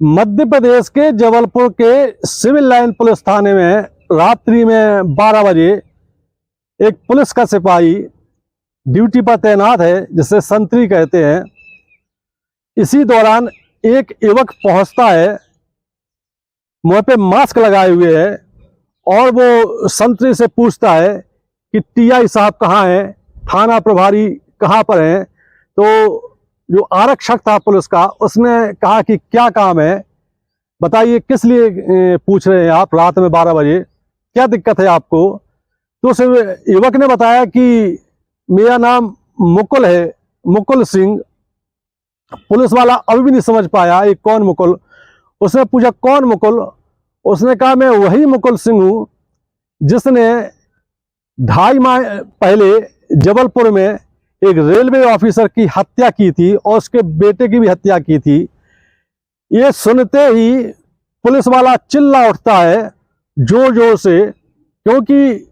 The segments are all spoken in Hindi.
मध्य प्रदेश के जबलपुर के सिविल लाइन पुलिस थाने में रात्रि में 12 बजे एक पुलिस का सिपाही ड्यूटी पर तैनात है, जिसे संतरी कहते हैं। इसी दौरान एक युवक पहुंचता है, मुंह पे मास्क लगाए हुए है, और वो संतरी से पूछता है कि टीआई साहब कहाँ हैं, थाना प्रभारी कहाँ पर हैं। तो जो आरक्षक था पुलिस का, उसने कहा कि क्या काम है, बताइए किस लिए पूछ रहे हैं आप रात में 12 बजे, क्या दिक्कत है आपको। तो उस युवक ने बताया कि मेरा नाम मुकुल है, मुकुल सिंह। पुलिस वाला अभी भी नहीं समझ पाया ये कौन मुकुल। उसने पूछा कौन मुकुल। उसने कहा मैं वही मुकुल सिंह हूँ जिसने 2.5 माह पहले जबलपुर में एक रेलवे ऑफिसर की हत्या की थी और उसके बेटे की भी हत्या की थी। ये सुनते ही पुलिस वाला चिल्ला उठता है जोर जोर से, क्योंकि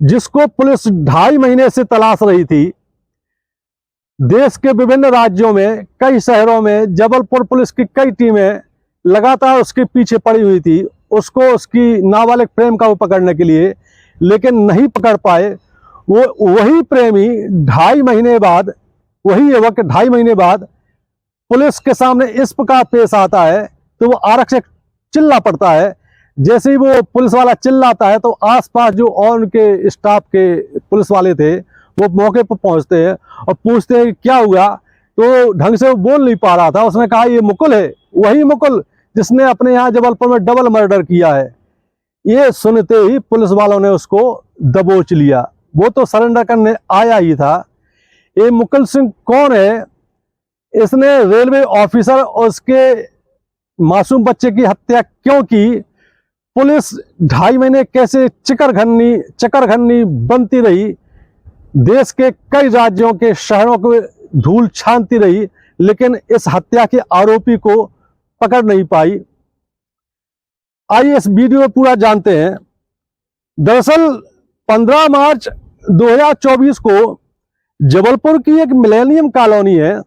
जिसको पुलिस 2.5 महीने से तलाश रही थी, देश के विभिन्न राज्यों में, कई शहरों में जबलपुर पुलिस की कई टीमें लगातार उसके पीछे पड़ी हुई थी, उसको उसकी नाबालिग प्रेम का पकड़ने के लिए, लेकिन नहीं पकड़ पाए। वो वही प्रेमी 2.5 महीने बाद, वही युवक 2.5 महीने बाद पुलिस के सामने इस प्रकार पेश आता है, तो वो आरक्षक चिल्ला पड़ता है। जैसे ही वो पुलिस वाला चिल्लाता है तो आसपास जो और उनके स्टाफ के पुलिस वाले थे वो मौके पर पहुंचते हैं और पूछते हैं कि क्या हुआ। तो ढंग से वो बोल नहीं पा रहा था। उसने कहा ये मुकुल है, वही मुकुल जिसने अपने यहाँ जबलपुर में डबल मर्डर किया है। ये सुनते ही पुलिस वालों ने उसको दबोच लिया। वो तो सरेंडर करने आया ही था। ये मुकुल सिंह कौन है? इसने रेलवे ऑफिसर और उसके मासूम बच्चे की हत्या क्यों की? पुलिस 2.5 महीने कैसे चकरघन्नी बनती रही, देश के कई राज्यों के शहरों को धूल छानती रही, लेकिन इस हत्या के आरोपी को पकड़ नहीं पाई। आइए इस वीडियो में पूरा जानते हैं। दरअसल 15 मार्च 2024 को जबलपुर की एक मिलेनियम कॉलोनी है।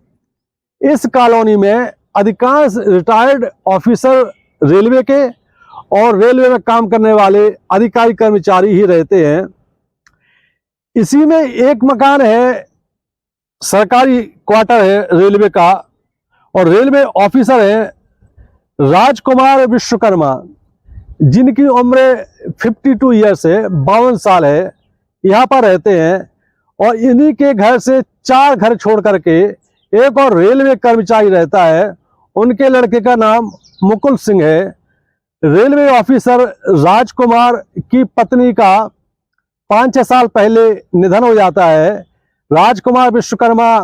इस कॉलोनी में अधिकांश रिटायर्ड ऑफिसर रेलवे के और रेलवे में काम करने वाले अधिकारी कर्मचारी ही रहते हैं। इसी में एक मकान है, सरकारी क्वार्टर है रेलवे का, और रेलवे ऑफिसर हैं राजकुमार विश्वकर्मा, जिनकी उम्र 52 ईयर्स है, 52 साल है, यहाँ पर रहते हैं। और इन्हीं के घर से 4 घर छोड़ करके एक और रेलवे कर्मचारी रहता है। उनके लड़के का नाम मुकुल सिंह है। रेलवे ऑफिसर राजकुमार की पत्नी का 5-6 साल पहले निधन हो जाता है। राजकुमार विश्वकर्मा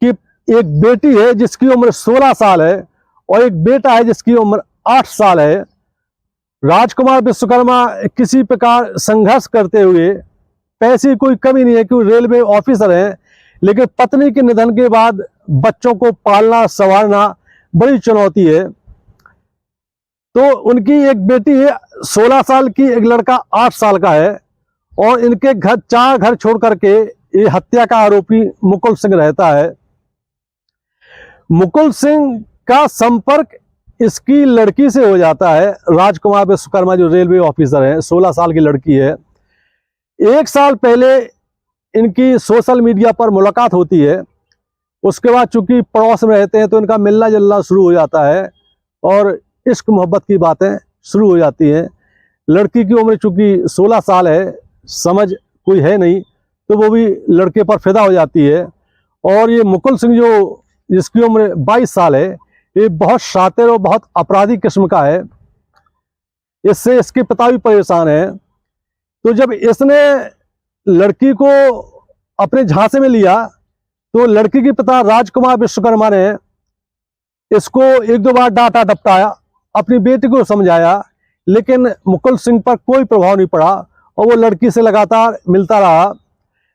की एक बेटी है जिसकी उम्र 16 साल है और एक बेटा है जिसकी उम्र 8 साल है। राजकुमार विश्वकर्मा किसी प्रकार संघर्ष करते हुए, पैसे की कोई कमी नहीं है क्योंकि रेलवे ऑफिसर हैं, लेकिन पत्नी के निधन के बाद बच्चों को पालना संवारना बड़ी चुनौती है। तो उनकी एक बेटी है 16 साल की, एक लड़का 8 साल का है, और इनके घर 4 घर छोड़ करके ये हत्या का आरोपी मुकुल सिंह रहता है। मुकुल सिंह का संपर्क इसकी लड़की से हो जाता है। राजकुमार विश्वकर्मा जो रेलवे ऑफिसर है, 16 साल की लड़की है। 1 साल पहले इनकी सोशल मीडिया पर मुलाकात होती है। उसके बाद चूंकि पड़ोस में रहते हैं तो इनका मिलना जुलना शुरू हो जाता है और इश्क मोहब्बत की बातें शुरू हो जाती हैं। लड़की की उम्र चूंकि 16 साल है, समझ कोई है नहीं, तो वो भी लड़के पर फिदा हो जाती है। और ये मुकुल सिंह जो जिसकी उम्र 22 साल है, ये बहुत शातिर और बहुत अपराधी किस्म का है। इससे इसके पिता भी परेशान है। तो जब इसने लड़की को अपने झांसे में लिया तो लड़की के पिता राजकुमार विश्वकर्मा ने इसको 1-2 बार डांटा डपटाया, अपनी बेटी को समझाया, लेकिन मुकुल सिंह पर कोई प्रभाव नहीं पड़ा और वो लड़की से लगातार मिलता रहा।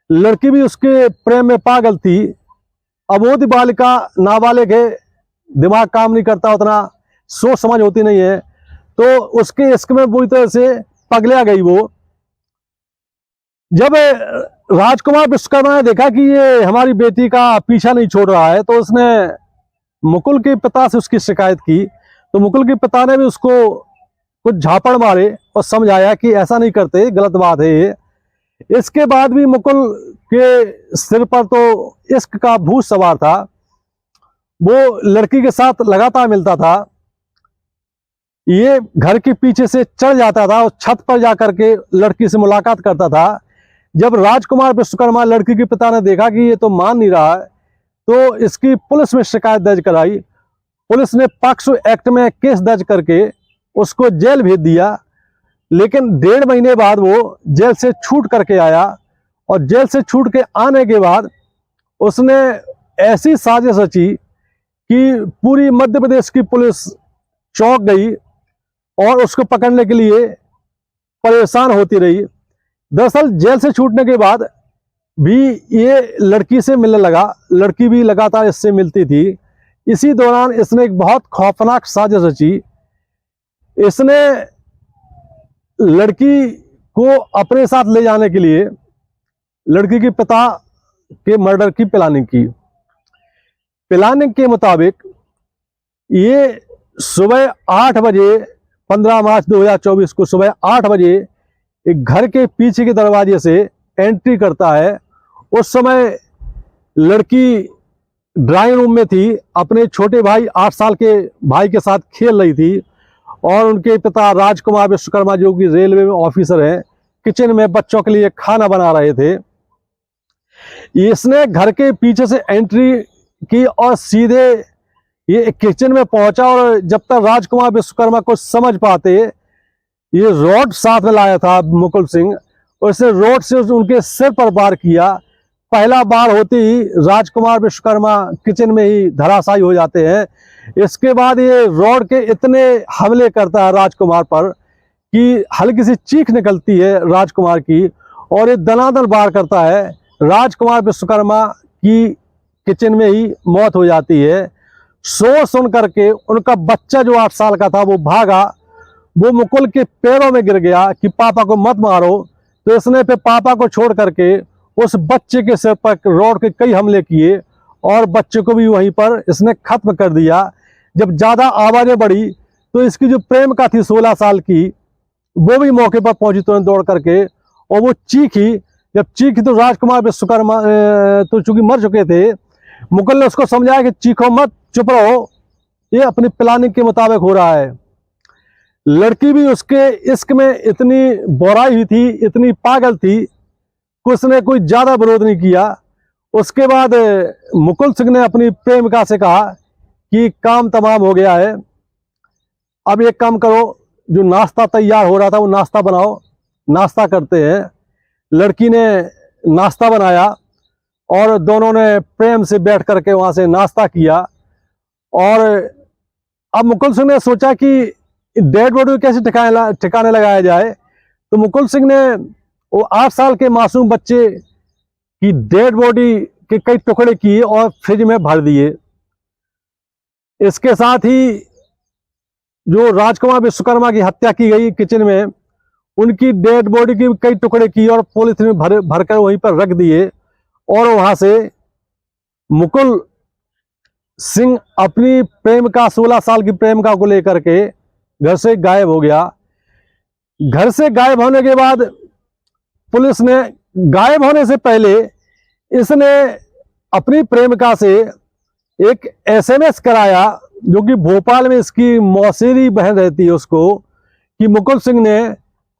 लड़की भी उसके प्रेम में पागल थी। अबोध बालिका, नाबालिग है, दिमाग काम नहीं करता, उतना सोच समझ होती नहीं है, तो उसके इश्क में बुरी तरह से पगला गई वो। जब राजकुमार विश्वकर्मा ने देखा कि ये हमारी बेटी का पीछा नहीं छोड़ रहा है, तो उसने मुकुल के पिता से उसकी शिकायत की, तो मुकुल के पिता ने भी उसको कुछ झापड़ मारे और समझाया कि ऐसा नहीं करते, गलत बात है ये। इसके बाद भी मुकुल के सिर पर तो इश्क का भूत सवार था। वो लड़की के साथ लगातार मिलता था, ये घर के पीछे से चढ़ जाता था और छत पर जाकर के लड़की से मुलाकात करता था। जब राजकुमार विश्वकर्मा लड़की के पिता ने देखा कि ये तो मान नहीं रहा है, तो इसकी पुलिस में शिकायत दर्ज कराई। पुलिस ने पॉक्सो एक्ट में केस दर्ज करके उसको जेल भेज दिया। लेकिन 1.5 महीने बाद वो जेल से छूट करके आया, और जेल से छूट के आने के बाद उसने ऐसी साजिश रची कि पूरी मध्य प्रदेश की पुलिस चौंक गई और उसको पकड़ने के लिए परेशान होती रही। दरअसल जेल से छूटने के बाद भी ये लड़की से मिलने लगा, लड़की भी लगातार इससे मिलती थी। इसी दौरान इसने एक बहुत खौफनाक साजिश रची। इसने लड़की को अपने साथ ले जाने के लिए लड़की के पिता के मर्डर की प्लानिंग की। प्लानिंग के मुताबिक ये सुबह 8 बजे 15 मार्च 2024 को सुबह 8 बजे एक घर के पीछे के दरवाजे से एंट्री करता है। उस समय लड़की ड्राइंग रूम में थी, अपने छोटे भाई 8 साल के भाई के साथ खेल रही थी, और उनके पिता राजकुमार विश्वकर्मा जो कि रेलवे में ऑफिसर हैं, किचन में बच्चों के लिए खाना बना रहे थे। इसने घर के पीछे से एंट्री की और सीधे ये किचन में पहुंचा, और जब तक राजकुमार विश्वकर्मा को समझ पाते, ये रॉड साथ में लाया था मुकुल सिंह, और इसने रॉड से उनके सिर पर वार किया। पहला बार होते ही राजकुमार विश्वकर्मा किचन में ही धराशायी हो जाते हैं। इसके बाद ये रॉड के इतने हमले करता है राजकुमार पर कि हल्की सी चीख निकलती है राजकुमार की, और ये दनादन वार करता है। राजकुमार विश्वकर्मा की किचन में ही मौत हो जाती है। शोर सुन करके उनका बच्चा जो 8 साल का था वो भागा, वो मुकुल के पैरों में गिर गया कि पापा को मत मारो। तो इसने फिर पापा को छोड़ करके उस बच्चे के सिर पर रॉड के कई हमले किए, और बच्चे को भी वहीं पर इसने खत्म कर दिया। जब ज़्यादा आवाज़ें बढ़ी तो इसकी जो प्रेमिका थी 16 साल की, वो भी मौके पर पहुंची तुरंत दौड़ करके, और वो चीखी। जब चीखी तो राजकुमार विश्वकर्मा तो चूंकि मर चुके थे, मुकुल ने उसको समझाया कि चीखो मत, चुप रहो, ये अपनी प्लानिंग के मुताबिक हो रहा है। लड़की भी उसके इश्क में इतनी बोराई हुई थी, इतनी पागल थी कि उसने कोई ज्यादा विरोध नहीं किया। उसके बाद मुकुल सिंह ने अपनी प्रेमिका से कहा कि काम तमाम हो गया है, अब एक काम करो, जो नाश्ता तैयार हो रहा था वो नाश्ता बनाओ, नाश्ता करते हैं। लड़की ने नाश्ता बनाया और दोनों ने प्रेम से बैठ करके वहां से नाश्ता किया। और अब मुकुल सिंह ने सोचा कि डेड बॉडी को कैसे ठिकाने लगाया जाए। तो मुकुल सिंह ने वो 8 साल के मासूम बच्चे की डेड बॉडी के कई टुकड़े किए और फ्रिज में भर दिए। इसके साथ ही जो राजकुमार विश्वकर्मा की हत्या की गई किचन में, उनकी डेड बॉडी के कई टुकड़े किए और पॉलीथिन में भरकर वहीं पर रख दिए। और वहां से मुकुल सिंह अपनी प्रेमिका 16 साल की प्रेमिका को लेकर के घर से गायब हो गया। घर से गायब होने के बाद पुलिस ने, गायब होने से पहले इसने अपनी प्रेमिका से एक SMS कराया, जो कि भोपाल में इसकी मौसेरी बहन रहती है उसको, कि मुकुल सिंह ने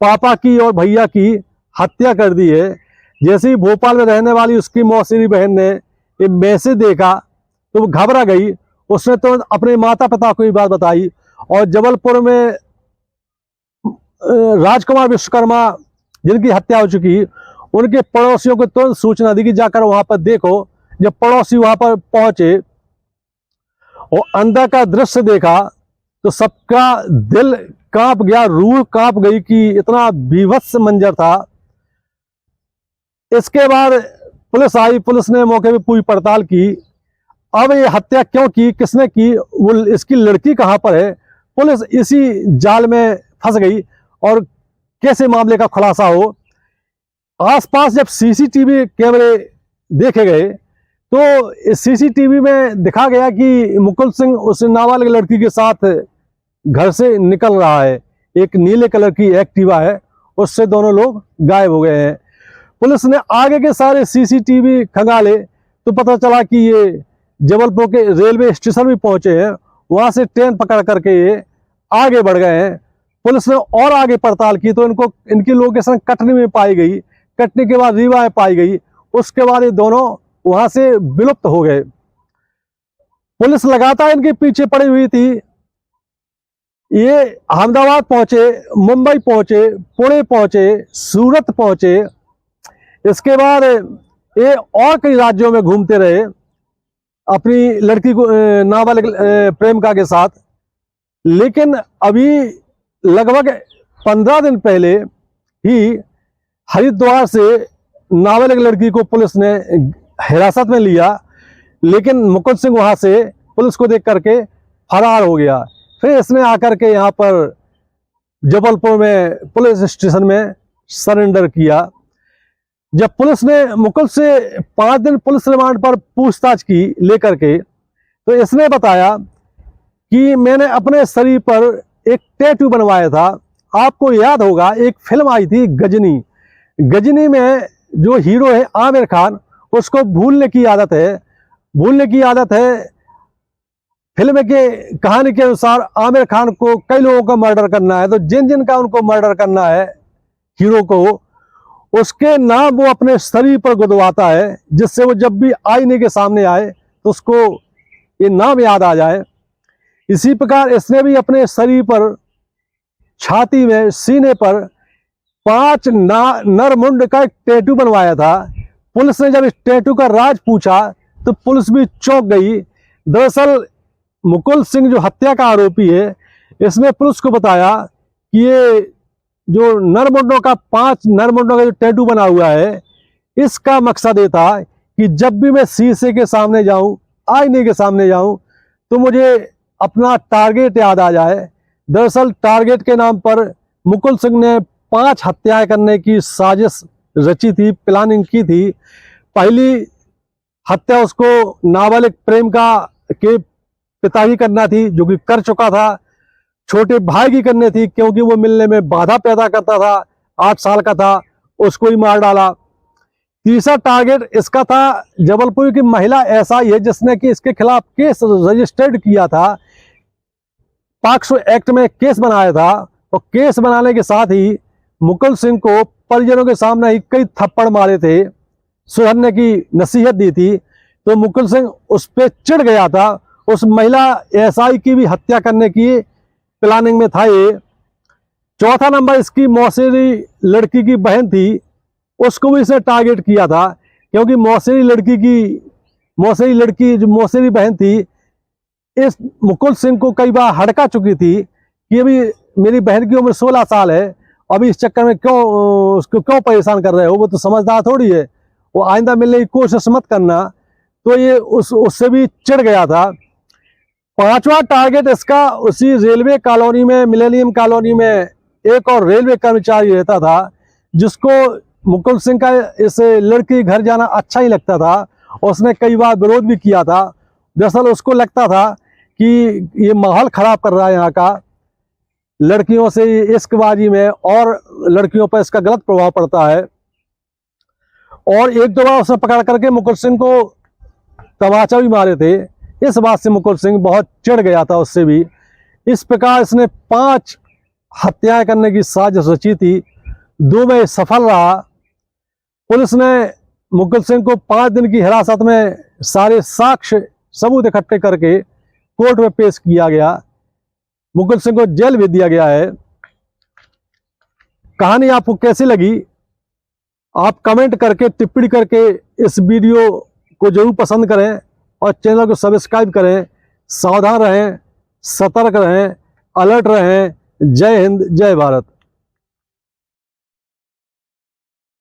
पापा की और भैया की हत्या कर दी है। जैसे ही भोपाल में रहने वाली उसकी मौसेरी बहन ने ये मैसेज देखा तो वो घबरा गई। उसने तो अपने माता पिता को ये बात बताई, और जबलपुर में राजकुमार विश्वकर्मा जिनकी हत्या हो चुकी, उनके पड़ोसियों को तुरंत सूचना दी कि जाकर वहां पर देखो। जब पड़ोसी वहां पर पहुंचे और अंदर का दृश्य देखा तो सबका दिल कांप गया, रूह कांप गई कि इतना बीभत्स मंजर था। इसके बाद पुलिस आई, पुलिस ने मौके पे पूरी पड़ताल की। अब ये हत्या क्यों की, किसने की, वो इसकी लड़की कहां पर है, पुलिस इसी जाल में फंस गई और कैसे मामले का खुलासा हो। आसपास जब CCTV कैमरे देखे गए तो सीसीटीवी में दिखा गया कि मुकुल सिंह उस नाबालिग लड़की के साथ घर से निकल रहा है। एक नीले कलर की एक्टिवा है, उससे दोनों लोग गायब हो गए हैं। पुलिस ने आगे के सारे सीसीटीवी खंगाले तो पता चला कि ये जबलपुर के रेलवे स्टेशन भी पहुंचे हैं, वहां से ट्रेन पकड़ करके ये आगे बढ़ गए हैं। पुलिस ने और आगे पड़ताल की तो इनकी लोकेशन कटनी में पाई गई। कटनी के बाद रीवा में पाई गई। उसके बाद ये दोनों वहां से विलुप्त हो गए। पुलिस लगातार इनके पीछे पड़ी हुई थी। ये अहमदाबाद पहुंचे, मुंबई पहुंचे, पुणे पहुंचे, सूरत पहुंचे। इसके बाद ये और कई राज्यों में घूमते रहे अपनी लड़की को नाबालिग प्रेमिका के साथ। लेकिन अभी लगभग 15 दिन पहले ही हरिद्वार से नाबालिग लड़की को पुलिस ने हिरासत में लिया, लेकिन मुकुल सिंह वहां से पुलिस को देख करके फरार हो गया। फिर इसने आकर के यहाँ पर जबलपुर में पुलिस स्टेशन में सरेंडर किया। जब पुलिस ने मुकुल से 5 दिन पुलिस रिमांड पर पूछताछ की लेकर के, तो इसने बताया कि मैंने अपने शरीर पर एक टैटू बनवाया था। आपको याद होगा एक फिल्म आई थी गजनी। गजनी में जो हीरो है आमिर खान, उसको भूलने की आदत है। फिल्म के कहानी के अनुसार आमिर खान को कई लोगों का मर्डर करना है, तो जिन का उनको मर्डर करना है हीरो को, उसके नाम वो अपने शरीर पर गुदवाता है, जिससे वो जब भी आईने के सामने आए तो उसको ये नाम याद आ जाए। इसी प्रकार इसने भी अपने शरीर पर, छाती में, सीने पर 5 नरमुंड का एक टैटू बनवाया था। पुलिस ने जब इस टैटू का राज पूछा तो पुलिस भी चौंक गई। दरअसल मुकुल सिंह जो हत्या का आरोपी है, इसने पुलिस को बताया कि ये जो नरमुंडों का 5 नरमुंडों का जो टैटू बना हुआ है, इसका मकसद ये था कि जब भी मैं शीशे के सामने जाऊं, आईने के सामने जाऊं, तो मुझे अपना टारगेट याद आ जाए। दरअसल टारगेट के नाम पर मुकुल सिंह ने 5 हत्याएं करने की साजिश रची थी, प्लानिंग की थी। पहली हत्या उसको नाबालिग प्रेमिका के पिता की करना थी, जो कि कर चुका था। छोटे भाई की करनी थी, क्योंकि वो मिलने में बाधा पैदा करता था, 8 साल का था, उसको ही मार डाला। तीसरा टारगेट इसका था जबलपुर की महिला एसआई है, जिसने कि इसके खिलाफ केस रजिस्टर्ड किया था, पॉक्सो एक्ट में केस बनाया था। और केस बनाने के साथ ही मुकुल सिंह को परिजनों के सामने ही कई थप्पड़ मारे थे, सुधरने की नसीहत दी थी। तो मुकुल सिंह उस पर चिढ़ गया था। उस महिला एसआई की भी हत्या करने की प्लानिंग में था ये। चौथा नंबर इसकी मौसेरी लड़की की बहन थी, उसको भी इसने टारगेट किया था, क्योंकि मौसेरी लड़की जो मौसेरी बहन थी, इस मुकुल सिंह को कई बार हड़का चुकी थी कि अभी मेरी बहन की उम्र 16 साल है, अभी इस चक्कर में उसको क्यों परेशान कर रहे हो, वो तो समझदार थोड़ी है, वो आइंदा मिलने की कोशिश मत करना। तो ये उससे भी चिढ़ गया था। 5वां टारगेट इसका उसी रेलवे कॉलोनी में, मिलेनियम कॉलोनी में एक और रेलवे कर्मचारी रहता था, जिसको मुकुल सिंह का इस लड़की के घर जाना अच्छा ही लगता था। उसने कई बार विरोध भी किया था। दरअसल उसको लगता था कि ये माहौल खराब कर रहा है यहाँ का, लड़कियों से इश्कबाजी में और लड़कियों पर इसका गलत प्रभाव पड़ता है। और 1-2 बार उसने पकड़ करके मुकुल सिंह को तमाचा भी मारे थे। इस बात से मुकुल सिंह बहुत चिढ़ गया था उससे भी। इस प्रकार इसने 5 हत्याएं करने की साजिश रची थी, 2 में सफल रहा। पुलिस ने मुकुल सिंह को 5 दिन की हिरासत में सारे साक्ष्य सबूत इकट्ठे करके कोर्ट में पेश किया गया। मुकुल सिंह को जेल भेज दिया गया है। कहानी आपको कैसी लगी, आप कमेंट करके, टिप्पणी करके इस वीडियो को जरूर पसंद करें और चैनल को सब्सक्राइब करें। सावधान रहें, सतर्क रहें, अलर्ट रहें। जय हिंद, जय भारत।